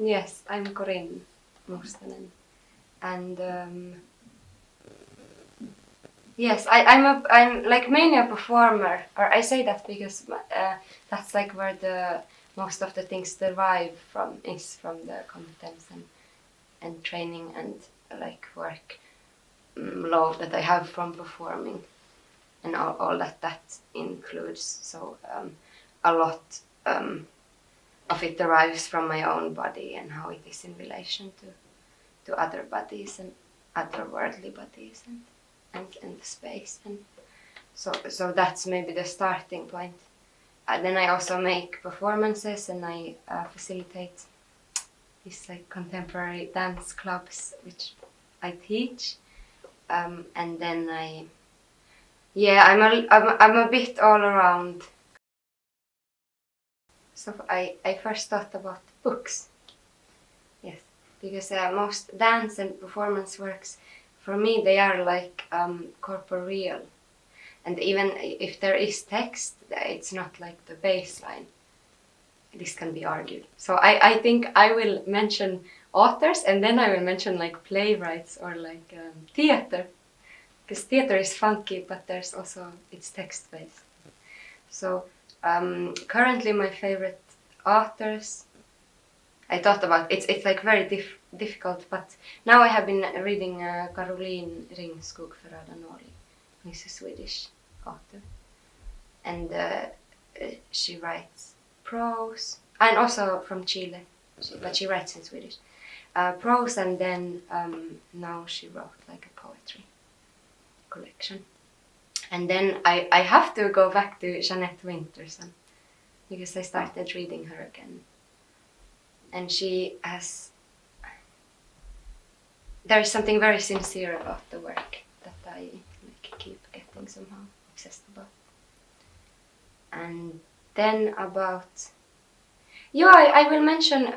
Yes, I'm Corinne Mustonen, and yes, I'm like mainly a performer, or I say that because that's like where the most of the things derive from, is from the competence and training and like work love that I have from performing, and all that includes. So a lot of it derives from my own body and how it is in relation to other bodies and otherworldly bodies and the space, and so that's maybe the starting point. Then I also make performances, and I facilitate these like contemporary dance clubs which I teach, and then I'm a bit all around. So I first thought about books. Yes, because most dance and performance works, for me, they are like corporeal. And even if there is text, it's not like the baseline. This can be argued. So I think I will mention authors, and then I will mention like playwrights or like theater. Because theater is funky, but there's also, it's text-based. So currently my favorite authors, I thought about, it's like very difficult, but now I have been reading Caroline Ringskog Ferrada-Noli, who's a Swedish author, and she writes prose, and also from Chile, but she writes in Swedish, prose, and then now she wrote like a poetry collection. And then I have to go back to Jeanette Winterson, because I started reading her again. And she has, there's something very sincere about the work that I like, keep getting somehow obsessed about. And then about, I will mention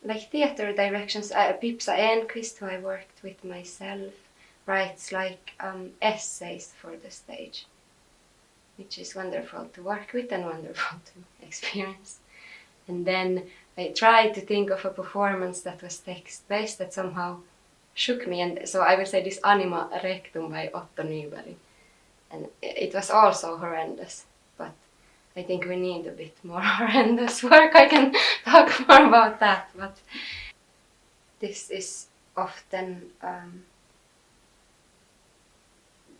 like theater directions. Pipsa Enquist, who I worked with myself, writes like essays for the stage, which is wonderful to work with and wonderful to experience. And then I tried to think of a performance that was text-based that somehow shook me, and so I will say this Anima Rectum by Otto Nyberg. And it was also horrendous, but I think we need a bit more horrendous work. I can talk more about that, but this is often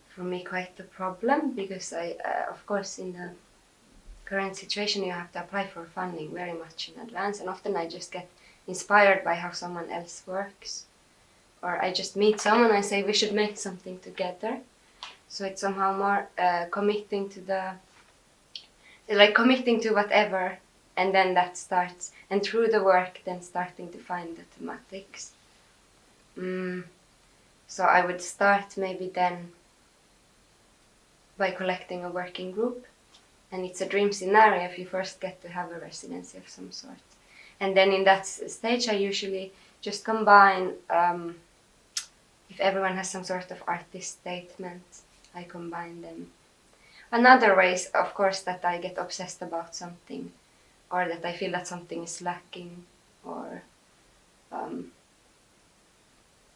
for me quite a problem, because I, of course, in the current situation you have to apply for funding very much in advance, and often I just get inspired by how someone else works, or I just meet someone and I say we should make something together. So it's somehow more committing to whatever, and then that starts, and through the work then starting to find the thematics. So I would start maybe then by collecting a working group, and it's a dream scenario if you first get to have a residency of some sort. And then in that stage I usually just combine, if everyone has some sort of artist statement, I combine them. Another way is, of course, that I get obsessed about something, or that I feel that something is lacking, or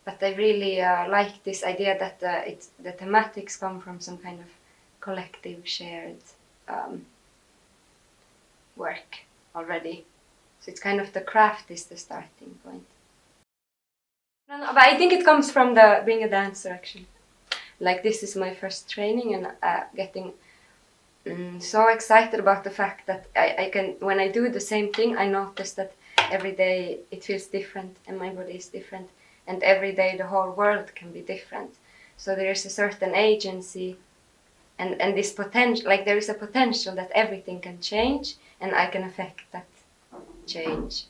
but I really like this idea that the thematics come from some kind of collective shared work already. So it's kind of the craft is the starting point. No, but I think it comes from the being a dancer, actually. Like, this is my first training, and getting so excited about the fact that I can, when I do the same thing, I notice that every day it feels different and my body is different, and every day the whole world can be different. So there is a certain agency and this potential, like there is a potential that everything can change, and I can affect that change.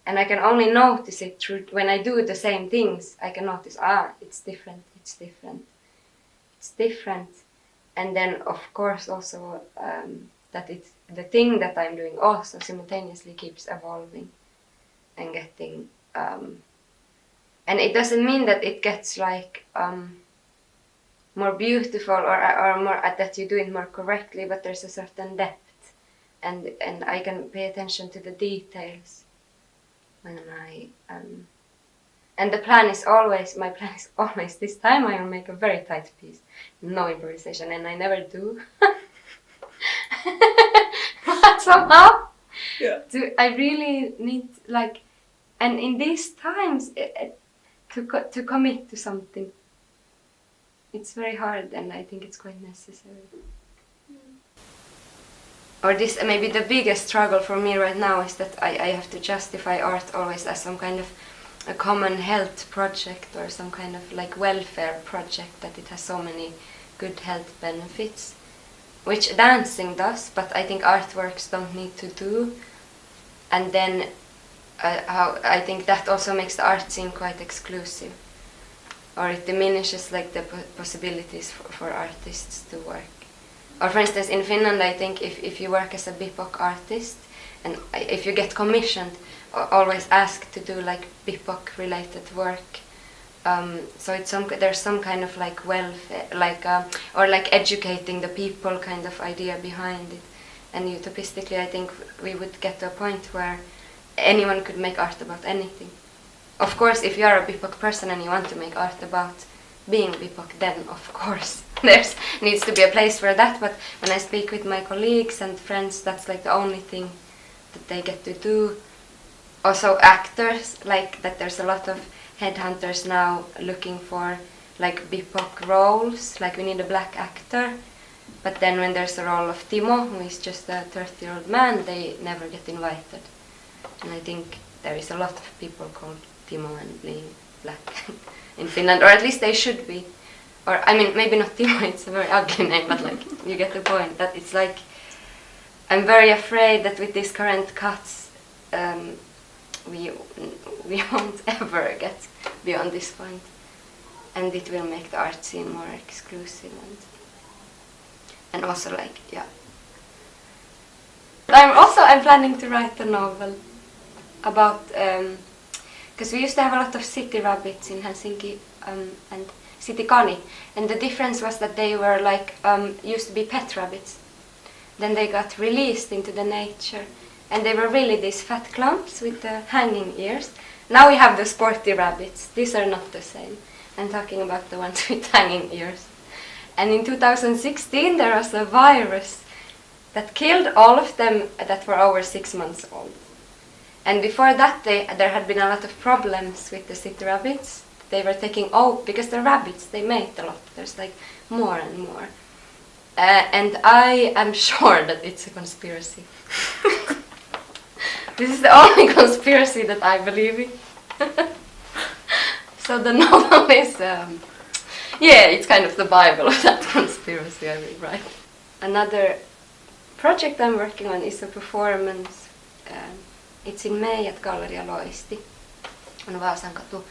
And I can only notice it through, when I do the same things, I can notice, it's different, it's different, it's different. And then of course also that it's the thing that I'm doing also simultaneously keeps evolving and getting, and it doesn't mean that it gets like more beautiful or more that you do it more correctly, but there's a certain depth, and I can pay attention to the details when I and the plan is always, my plan is always, this time I will make a very tight piece, no improvisation, and I never do. But somehow, I really need, like, and in these times, to commit to something, it's very hard, and I think it's quite necessary. Or this, maybe the biggest struggle for me right now is that I have to justify art always as some kind of a common health project or some kind of like welfare project, that it has so many good health benefits, which dancing does, but I think artworks don't need to do. And then how I think that also makes the art scene quite exclusive, or it diminishes like the possibilities for artists to work. Or for instance, in Finland, I think if you work as a BIPOC artist, and if you get commissioned, always ask to do like BIPOC related work. So it's there's some kind of like welfare, like or like educating the people kind of idea behind it. And utopistically, I think we would get to a point where anyone could make art about anything. Of course, if you are a BIPOC person and you want to make art about being BIPOC, then of course there needs to be a place for that. But when I speak with my colleagues and friends, that's like the only thing that they get to do. Also actors, like that there's a lot of headhunters now looking for like BIPOC roles, like we need a black actor. But then when there's a role of Timo, who is just a 30-year-old man, they never get invited. And I think there is a lot of people called Timo and being black in Finland, or at least they should be. Or, I mean, maybe not Timo, it's a very ugly name, but like, you get the point, that it's like, I'm very afraid that with these current cuts, we won't ever get beyond this point. And it will make the art scene more exclusive and also like, yeah. I'm planning to write a novel about, because we used to have a lot of city rabbits in Helsinki and city kani, and the difference was that they were like, used to be pet rabbits. Then they got released into the nature, and they were really these fat clumps with the hanging ears. Now we have the sporty rabbits. These are not the same. I'm talking about the ones with hanging ears. And in 2016 there was a virus that killed all of them that were over 6 months old. And before that there had been a lot of problems with the city rabbits. They were taking because they're rabbits, they mate a lot. There's like more and more. And I am sure that it's a conspiracy. This is the only conspiracy that I believe in. So the novel is, it's kind of the Bible of that conspiracy I will write. Another project I'm working on is a performance. It's in May at Galleria Loisti on Vaasankatu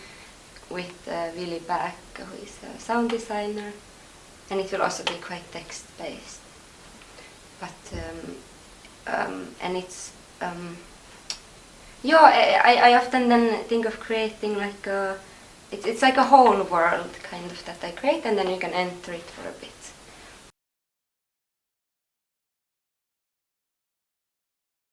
with Vili Pääkkö, who is a sound designer. And it will also be quite text-based. But, and it's, I often then think of creating like it's like a whole world kind of that I create, and then you can enter it for a bit.